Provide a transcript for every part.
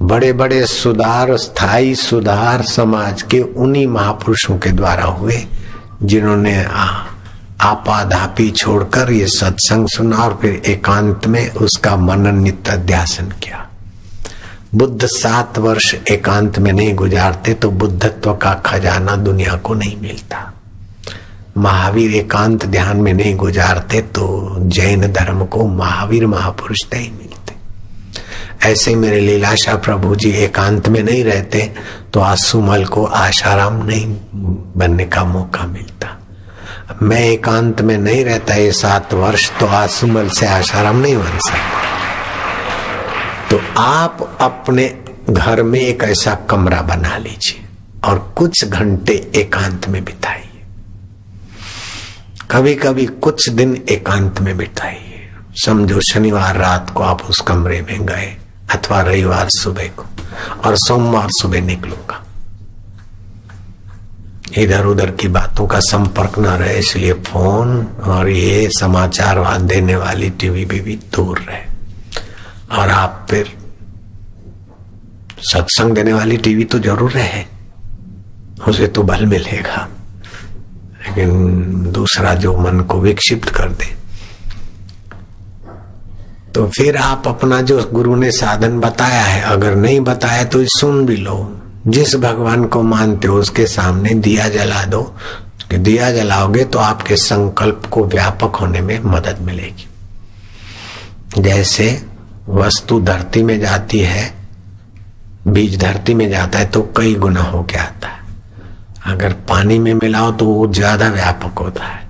बड़े बड़े सुधार, स्थायी सुधार समाज के उन्हीं महापुरुषों के द्वारा हुए जिन्होंने आपाधापी छोड़कर ये सत्संग सुना और फिर एकांत में उसका मनन नित्याध्यासन किया। बुद्ध 7 वर्ष एकांत में नहीं गुजारते तो बुद्धत्व का खजाना दुनिया को नहीं मिलता। महावीर एकांत ध्यान में नहीं गुजारते तो जैन धर्म को महावीर महापुरुष नहीं मिलते। ऐसे मेरे लीलाशाह प्रभु जी एकांत में नहीं रहते तो आसुमल को आशाराम नहीं बनने का मौका मिलता। मैं एकांत में नहीं रहता ये 7 वर्ष तो आसुमल से आशाराम नहीं बन सकता। तो आप अपने घर में एक ऐसा कमरा बना लीजिए और कुछ घंटे एकांत में बिताइए। कभी कभी कुछ दिन एकांत में बिताइए। समझो शनिवार रात को आप उस कमरे में गए अथवा रविवार सुबह को, और सोमवार सुबह निकलूंगा। इधर उधर की बातों का संपर्क न रहे, इसलिए फोन और ये समाचार देने वाली टीवी भी दूर रहे। और आप फिर सत्संग देने वाली टीवी तो जरूर रहे, उसे तो बल मिलेगा, लेकिन दूसरा जो मन को विक्षिप्त कर दे तो फिर आप अपना जो गुरु ने साधन बताया है, अगर नहीं बताया तो सुन भी लो। जिस भगवान को मानते हो उसके सामने दिया जला दो। दिया जलाओगे तो आपके संकल्प को व्यापक होने में मदद मिलेगी। जैसे वस्तु धरती में जाती है, बीज धरती में जाता है तो कई गुना होके आता है। अगर पानी में मिलाओ तो वो ज्यादा व्यापक होता है,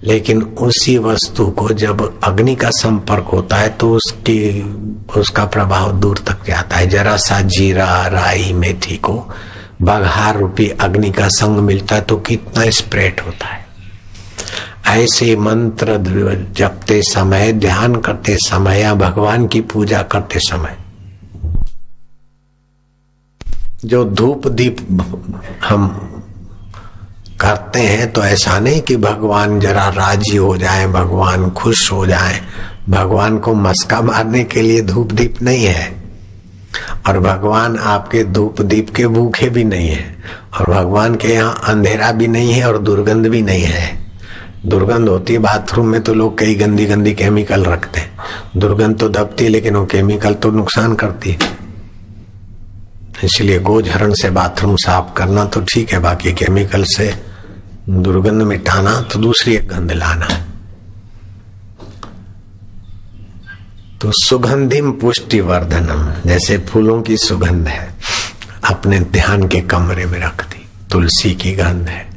लेकिन उसी वस्तु को जब अग्नि का संपर्क होता है तो उसका प्रभाव दूर तक जाता है। जरा सा जीरा, राई, मेथी को बघार रूपी अग्नि का संग मिलता है तो कितना स्प्रेड होता है। ऐसे मंत्र जपते समय, ध्यान करते समय या भगवान की पूजा करते समय जो धूप दीप हम करते हैं तो ऐसा नहीं कि भगवान जरा राजी हो जाए, भगवान खुश हो जाए। भगवान को मस्का मारने के लिए धूप दीप नहीं है, और भगवान आपके धूप दीप के भूखे भी नहीं है, और भगवान के यहाँ अंधेरा भी नहीं है और दुर्गंध भी नहीं है। दुर्गंध होती है बाथरूम में तो लोग कई गंदी गंदी केमिकल रखते हैं। दुर्गंध तो दबती है लेकिन वो केमिकल तो नुकसान करती है। इसलिए गोझरण से बाथरूम साफ करना तो ठीक है, बाकी केमिकल से दुर्गंध मिटाना तो दूसरी एक गंध लाना। तो सुगंधिम पुष्टि वर्धनम, जैसे फूलों की सुगंध है, अपने ध्यान के कमरे में रख दी। तुलसी की गंध है,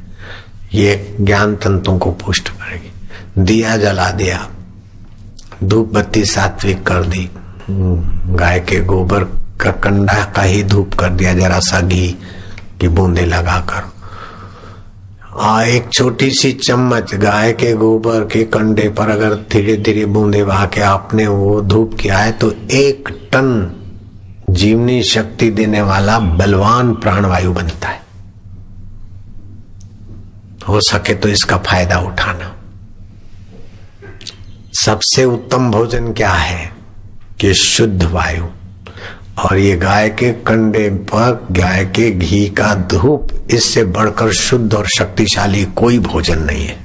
ये ज्ञान तंतुओं को पुष्ट करेगी। दिया जला दिया, धूप बत्ती सात्विक कर दी, गाय के गोबर का कंडा का ही धूप कर दिया, जरा सा घी की बूंदे लगाकर। एक छोटी सी चम्मच गाय के गोबर के कंडे पर अगर धीरे धीरे बूंदे बहा के आपने वो धूप किया है तो 1 टन जीवनी शक्ति देने वाला बलवान प्राणवायु बनता है। हो सके तो इसका फायदा उठाना। सबसे उत्तम भोजन क्या है कि शुद्ध वायु, और ये गाय के कंडे पर गाय के घी का धूप, इससे बढ़कर शुद्ध और शक्तिशाली कोई भोजन नहीं है।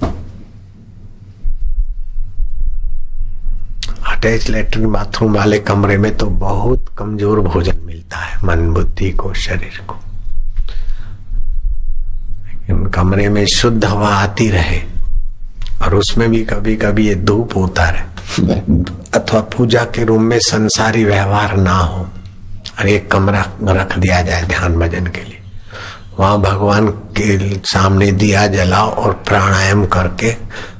अटैच लेटरिन बाथरूम वाले कमरे में तो बहुत कमजोर भोजन मिलता है मन बुद्धि को, शरीर को। कमरे में शुद्ध हवा आती रहे और उसमें भी कभी कभी ये धूप होता रहे, अथवा पूजा के रूम में संसारी व्यवहार ना हो और एक कमरा रख दिया जाए ध्यान भजन के लिए। वहां भगवान के सामने दिया जलाओ और प्राणायाम करके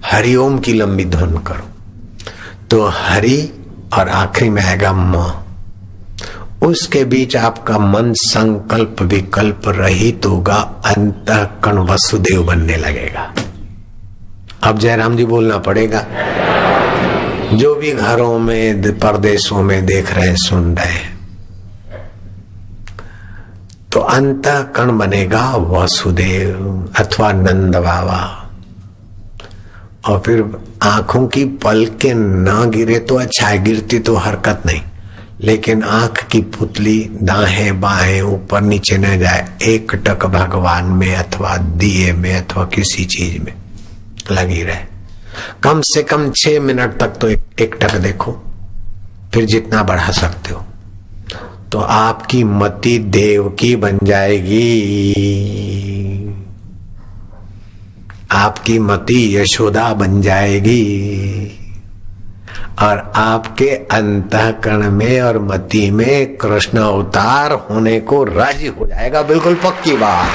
हरिओम की लंबी ध्वन करो तो हरि और आखिरी में आएगा म। उसके बीच आपका मन संकल्प विकल्प रहित होगा, अंतःकरण वसुदेव बनने लगेगा। अब जयराम जी बोलना पड़ेगा। जो भी घरों में परदेशों में देख रहे सुन रहे, तो अंतःकरण बनेगा वसुदेव अथवा नंद बाबा। और फिर आंखों की पलकें ना गिरे तो अच्छा है, गिरती तो हरकत नहीं, लेकिन आंख की पुतली दाएं बाएं ऊपर नीचे न जाए, एक टक भगवान में अथवा दिए में अथवा किसी चीज में लगी रहे। कम से कम 6 मिनट तक तो एक टक देखो, फिर जितना बढ़ा सकते हो। तो आपकी मति देव की बन जाएगी, आपकी मति यशोदा बन जाएगी और आपके अंतःकरण में और मति में कृष्ण अवतार होने को राजी हो जाएगा। बिल्कुल पक्की बात।